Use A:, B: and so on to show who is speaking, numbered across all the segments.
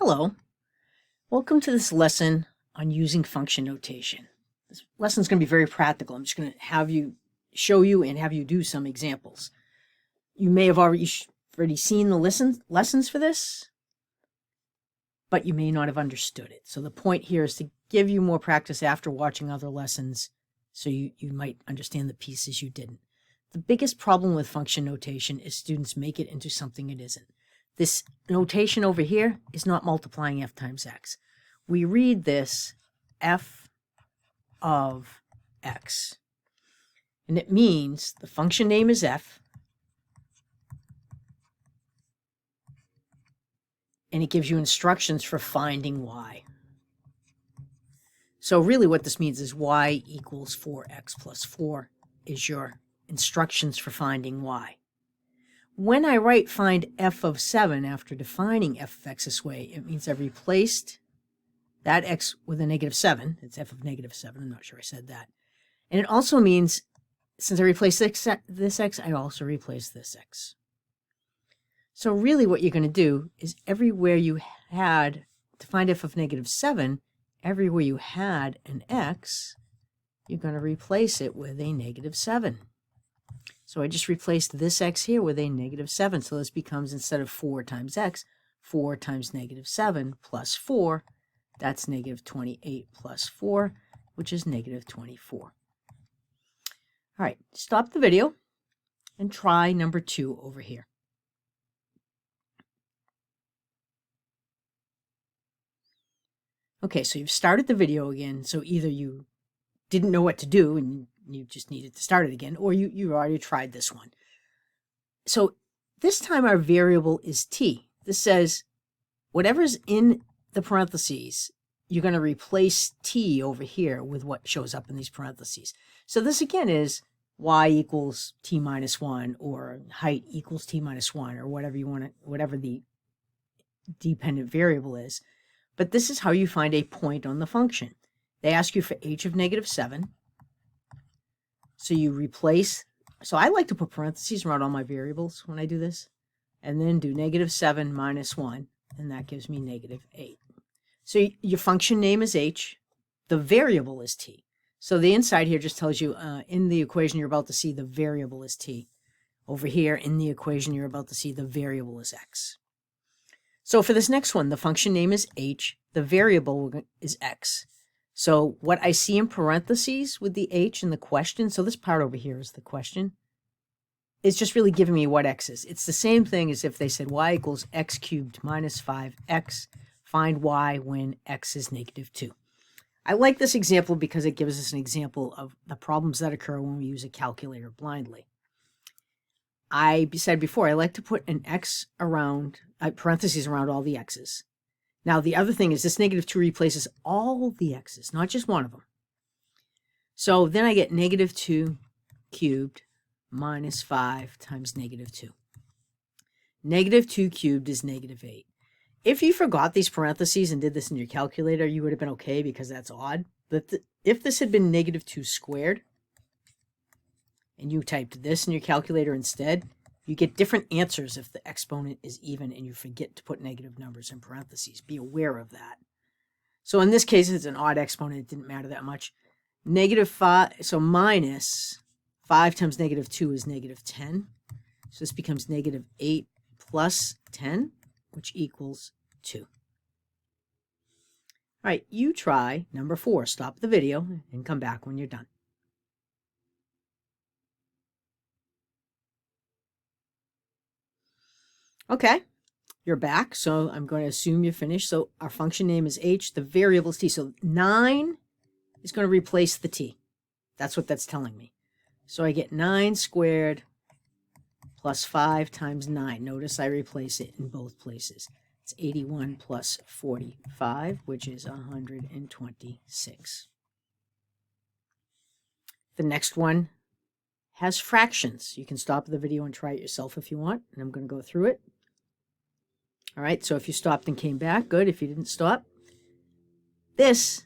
A: Hello, welcome to this lesson on using function notation. This lesson is going to be very practical. I'm just going to show you and have you do some examples. You may have already seen the lessons for this, but you may not have understood it. So the point here is to give you more practice after watching other lessons so you might understand the pieces you didn't. The biggest problem with function notation is students make it into something it isn't. This notation over here is not multiplying f times x. We read this f of x. And it means the function name is f. And it gives you instructions for finding y. So really what this means is y equals 4x plus 4 is your instructions for finding y. When I write find f of 7 after defining f of x this way, it means I've replaced that x with a negative 7. It's f of negative 7. I'm not sure I said that. And it also means, since I replaced this x, I also replace this x. So really what you're going to do is everywhere you had, to find f of negative 7, everywhere you had an x, you're going to replace it with a negative 7. So I just replaced this x here with a negative 7. So this becomes, instead of 4 times x, 4 times negative 7 plus 4. That's negative 28 plus 4, which is negative 24. All right, stop the video and try number 2 over here. Okay, so you've started the video again. So either you didn't know what to do and you just needed to start it again, or you already tried this one. So this time our variable is t. This says whatever's in the parentheses, you're going to replace t over here with what shows up in these parentheses. So this again is y equals t minus 1, or height equals t minus 1, or whatever you want to, whatever the dependent variable is. But this is how you find a point on the function. They ask you for h of negative 7. So you replace, so I like to put parentheses around all my variables when I do this, and then do negative 7 minus 1, and that gives me negative 8. So your function name is h, the variable is t. So the inside here just tells you in the equation you're about to see, the variable is t. Over here in the equation you're about to see, the variable is x. So for this next one, the function name is h, the variable is x. So what I see in parentheses with the h in the question, so this part over here is the question, it's just really giving me what x is. It's the same thing as if they said y equals x cubed minus 5x, find y when x is negative 2. I like this example because it gives us an example of the problems that occur when we use a calculator blindly. I said before, I like to put an x around, parentheses around all the x's. Now, the other thing is this negative 2 replaces all the x's, not just one of them. So then I get negative 2 cubed minus 5 times negative 2. Negative 2 cubed is negative 8. If you forgot these parentheses and did this in your calculator, you would have been okay because that's odd. But if this had been negative 2 squared, and you typed this in your calculator instead, you get different answers if the exponent is even and you forget to put negative numbers in parentheses. Be aware of that. So in this case, it's an odd exponent. It didn't matter that much. Negative 5, so minus 5 times negative 2 is negative 10. So this becomes negative 8 plus 10, which equals 2. All right, you try number 4. Stop the video and come back when you're done. Okay, you're back, so I'm going to assume you're finished. So our function name is h, the variable is t. So 9 is going to replace the t. That's what that's telling me. So I get 9 squared plus 5 times 9. Notice I replace it in both places. It's 81 plus 45, which is 126. The next one has fractions. You can stop the video and try it yourself if you want, and I'm going to go through it. All right, so if you stopped and came back, good. If you didn't stop, this,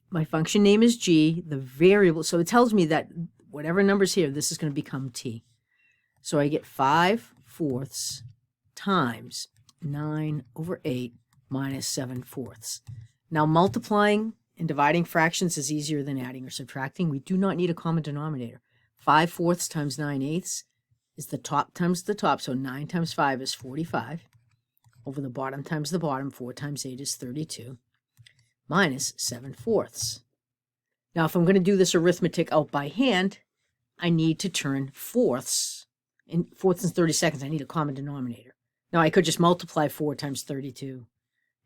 A: my function name is g, the variable, so it tells me that whatever number's here, this is going to become t. So I get 5/4 times 9 over 8 minus 7/4. Now multiplying and dividing fractions is easier than adding or subtracting. We do not need a common denominator. 5/4 times 9/8 is the top times the top, so 9 times 5 is 45. Over the bottom times the bottom, 4 times 8 is 32, minus 7/4. Now, if I'm going to do this arithmetic out by hand, I need to turn fourths. In fourths and 32nds, I need a common denominator. Now, I could just multiply 4 times 32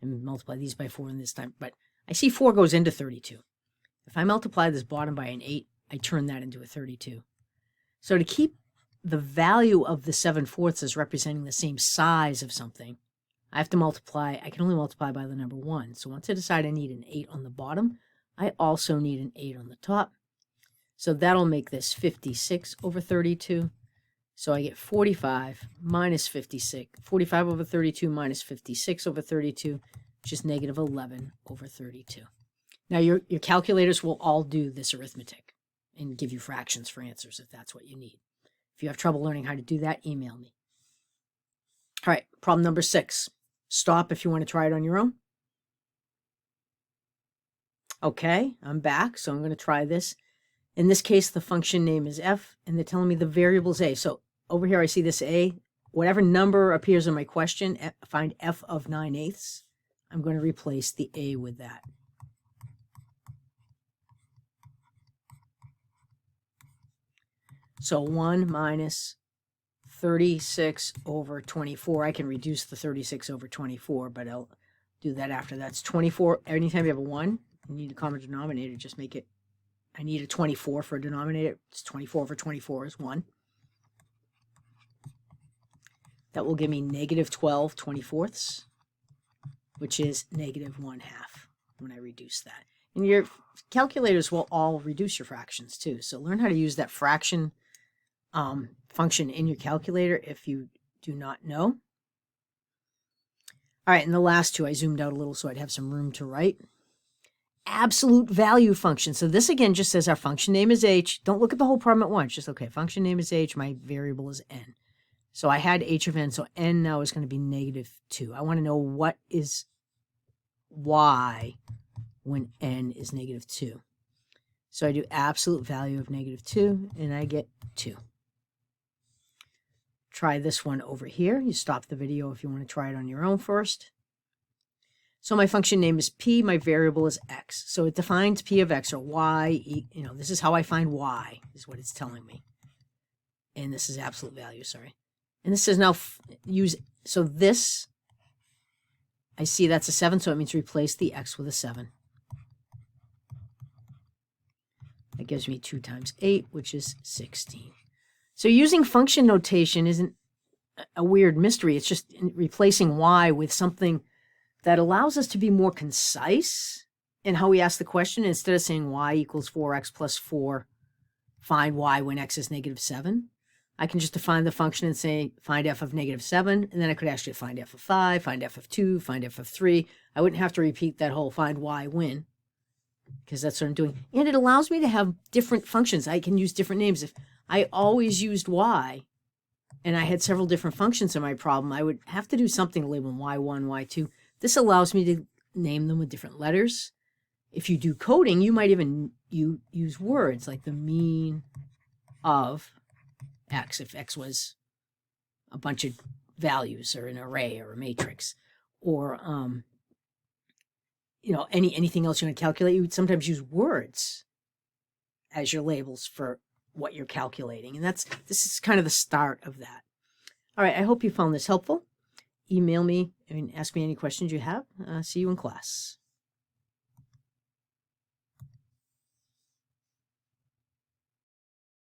A: and multiply these by 4 in this time, but I see 4 goes into 32. If I multiply this bottom by an 8, I turn that into a 32. So to keep the value of the 7/4 as representing the same size of something, I have to multiply. I can only multiply by the number 1. So once I decide I need an 8 on the bottom, I also need an 8 on the top. So that'll make this 56 over 32. So I get 45 minus 56. 45 over 32 minus 56 over 32, which is negative 11 over 32. Now your calculators will all do this arithmetic and give you fractions for answers if that's what you need. If you have trouble learning how to do that, email me. All right, problem number 6. Stop if you want to try it on your own. Okay, I'm back, so I'm going to try this. In this case, the function name is f, and they're telling me the variable is a. So over here, I see this a. Whatever number appears in my question, find f of 9/8. I'm going to replace the a with that. So 1 minus 36 over 24. I can reduce the 36 over 24, but I'll do that after. That's 24. Anytime you have a 1, you need a common denominator. Just make it, I need a 24 for a denominator. It's 24 over 24 is 1. That will give me negative 12 24ths, which is negative 1/2 when I reduce that. And your calculators will all reduce your fractions too. So learn how to use that fraction function in your calculator if you do not know. All right, and the last two, I zoomed out a little so I'd have some room to write. Absolute value function. So this again just says our function name is h. Don't look at the whole problem at once. Just, okay, function name is h. My variable is n. So I had h of n. So n now is going to be negative 2. I want to know what is y when n is negative 2. So I do absolute value of negative 2, and I get 2. Try this one over here. You stop the video if you want to try it on your own first. So my function name is p, my variable is x. So it defines p of x, or y, this is how I find y, is what it's telling me. And this is absolute value, sorry. And this says now so this, I see that's a 7, so it means replace the x with a 7. That gives me 2 times 8, which is 16. So using function notation isn't a weird mystery. It's just replacing y with something that allows us to be more concise in how we ask the question. Instead of saying y equals 4x plus 4, find y when x is negative 7. I can just define the function and say find f of negative 7, and then I could actually find f of 5, find f of 2, find f of 3. I wouldn't have to repeat that whole find y when, because that's what I'm doing. And it allows me to have different functions. I can use different names. If I always used y, and I had several different functions in my problem, I would have to do something to label them y1, y2. This allows me to name them with different letters. If you do coding, you might even use words like the mean of x, if x was a bunch of values or an array or a matrix, or anything else you want to calculate. You would sometimes use words as your labels for what you're calculating, and this is kind of the start of that. All right, I hope you found this helpful. Email me and ask me any questions you have. See you in class.